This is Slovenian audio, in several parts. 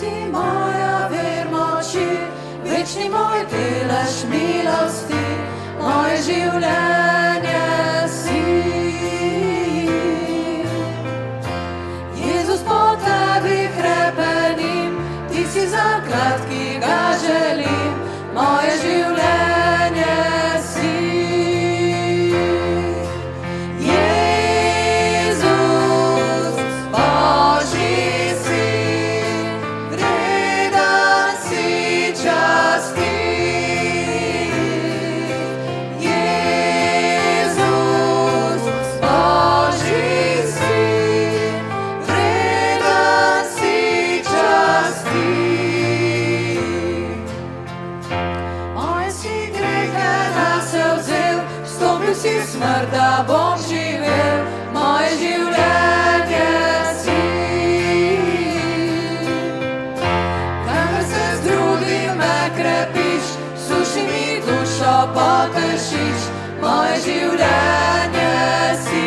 si moja vir moči, večni moj delež milosti, moje življenje si. Jezus, po tebi hrepenim, ti si zaklad, ki ga želim, moje življenje si. Smrt, da bom živel, moje življenje si. Kamor se z drugim me krepiš, suši mi dušo potešiš, moje življenje si.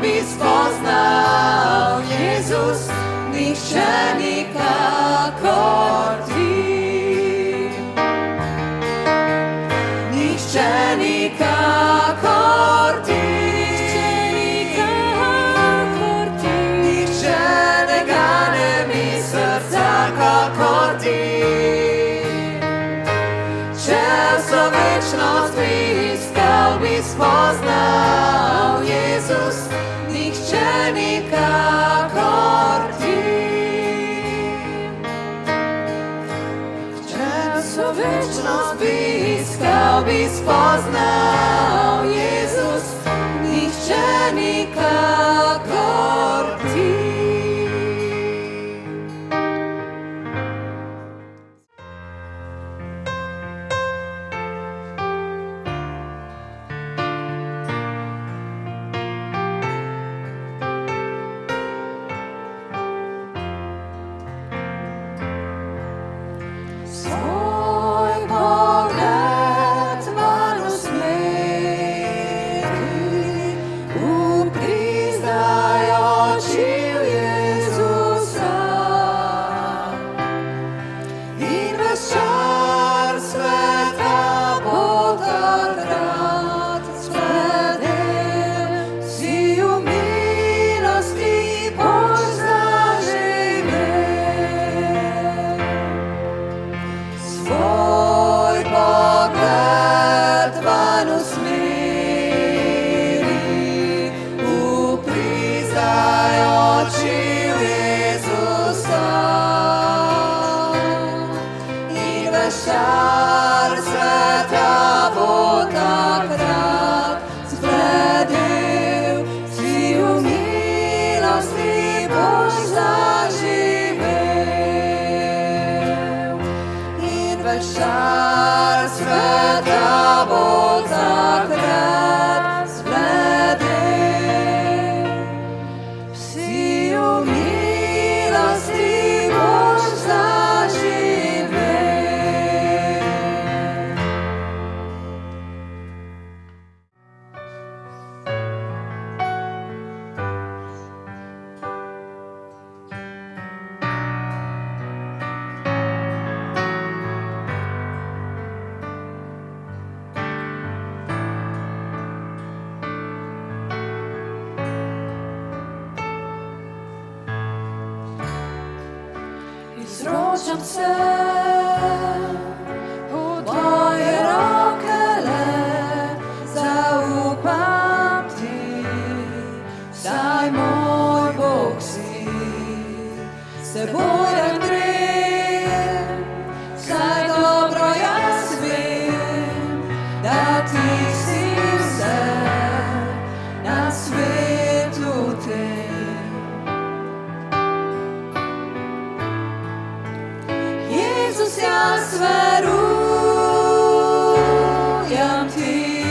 Bi spoznal, Jezus, nihče nikakor ti. Nihče nikakor ti. Nihče ne gane mi srca kakor ti. Če vso večnost bi iskal, bi spoznal, Jezus, nikakor ti. Če vso večnost bi iskal, bi spoznal, Jezus, nihče nikakor ti. Znášam se u tvoje rokele, zaupam ti, saj moj Bog si, s teboj rad grem, saj dobro jaz vem, da ti si vse na svetu tem. Jezus, jaz verujem ti,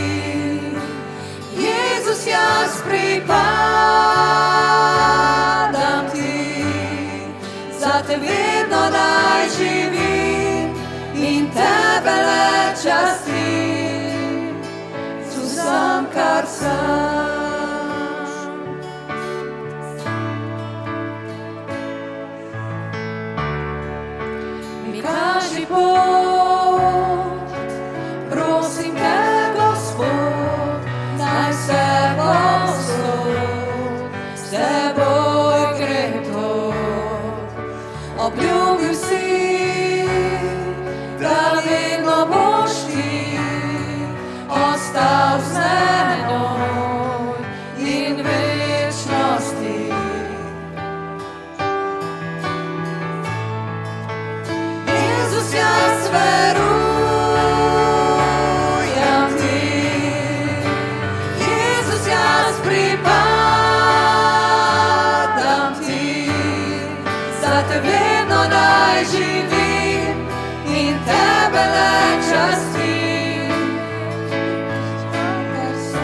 Jezus, jaz pripadam ti, za te vedno naj živim in tebe le častim z vsem, kar sem. Mi kaži pot, prosim te, Gospod, naj se povsod s teboj grem tot. Obljubil si, da vedno boš ti ostal z menoj in večnosti. Jezus, jaz verujem ti, Jezus, jaz pripadam ti, za te vedno naj živim in tebe le častim, kar sem.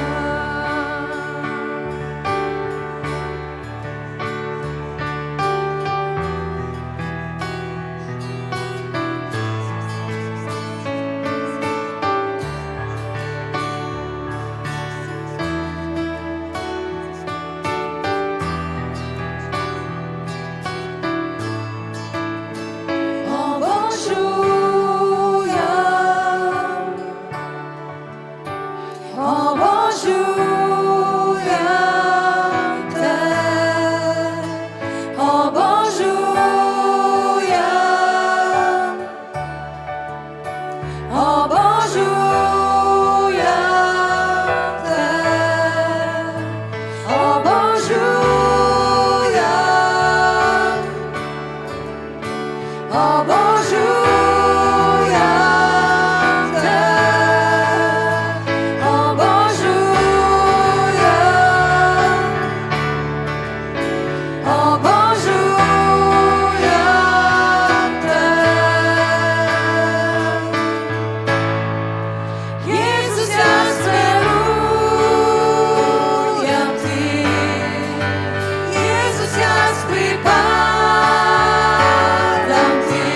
Obožujem te, obožujem, obožujem te, obožujem, obožujem te, obožujem te. Jezus, jaz verujem ti, Jezus, jaz pripadam ti,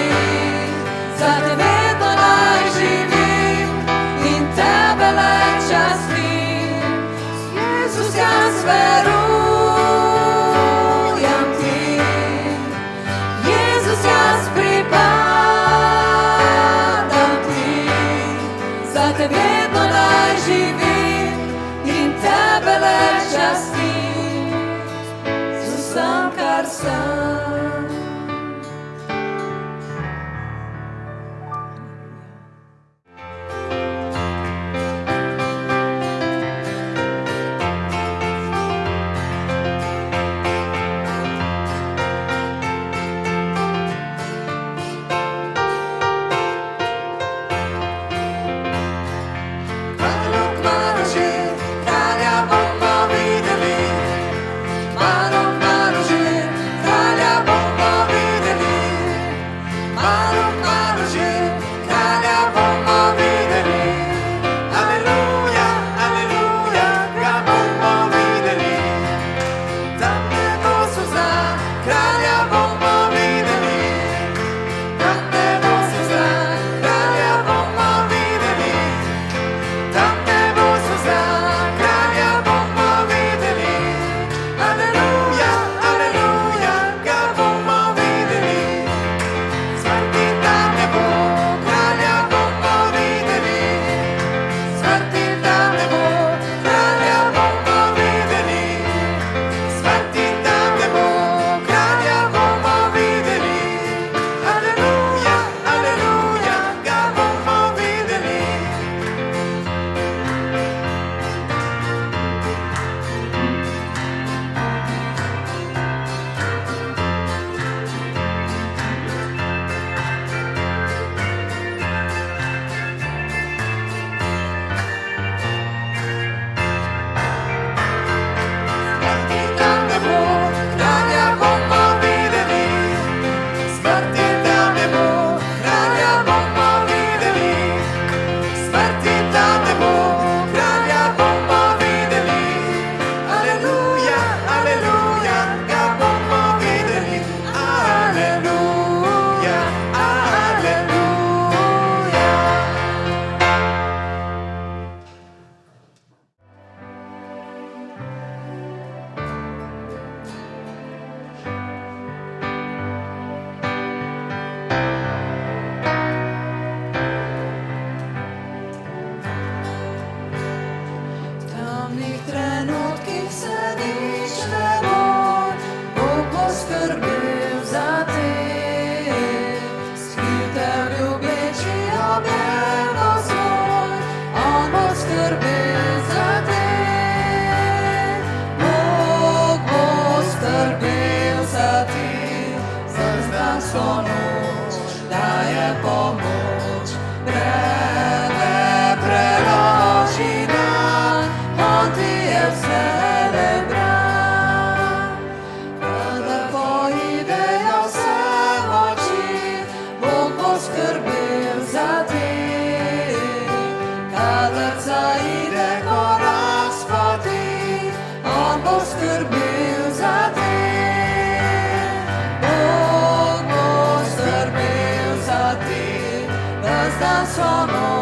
svaku noć daje pomoć. Vreme preloži dan, on ti je v vselej bran. Kada poidejo vse moči, Bog bo skrbel za te. Kadar zaide korak s poti, on bo skrbel za te. Bog bo skrbel za te, ves dan vso noč